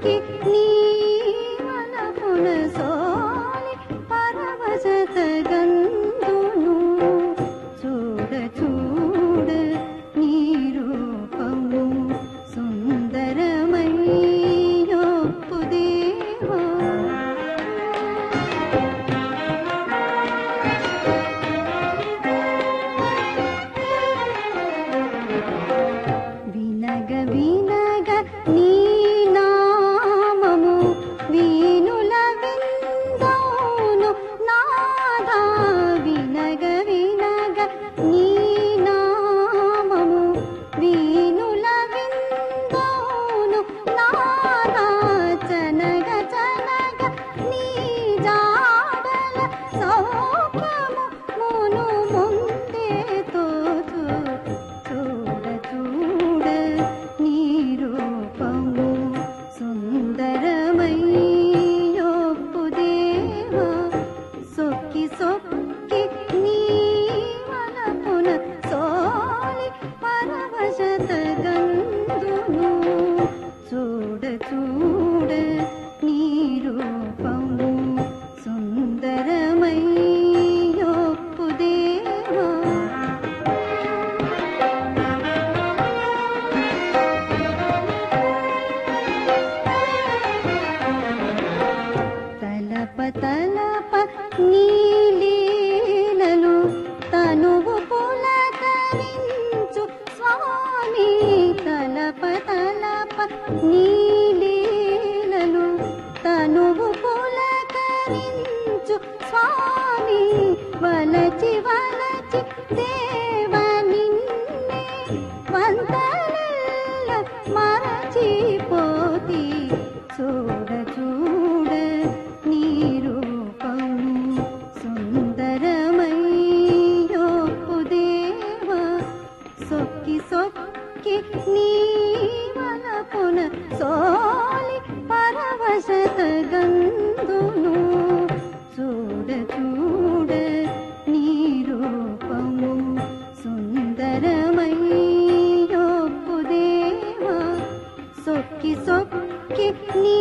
సొక్కి నీ వలపున సోలి పరవశత గందును చూడ చూడ నీ రూపము సుందరమయ్యొప్పు దేవా వినగ వినగ నీ నామము వీణుల విందౌను నాదా వినగ వినగ నీ నామము వీణుల విందౌను నాదా చనగ చనగ నీ జాడల సౌఖ్యము మును ముందే తోచు చూడ చూడ నీ రూపము సుందరమయ్యొప్పు దేవా సొక్కి సొక్కి నీ వలపున సోలి పరవశత గందును చూడ చూడ నీ రూపము సుందరమయ్యొప్పు దేవా తలప తలప నీ లీలలు తనువు పులకరించు స్వామి తలప తలప నీ లీలలు తనువు పులకరించు స్వామి వలచి వలచి దేవ నిన్నే వందనెల్ల మరచిపోతి చూడ చూడ నీ రూపము సుందరమయ్యొప్పు దేవా సొక్కి సొక్కి నీ వలపున సోలి పరవశత గందును చూడ చూడ నీ రూపము సుందరమయ్యొప్పు దేవా సొక్కి సొక్కి నీ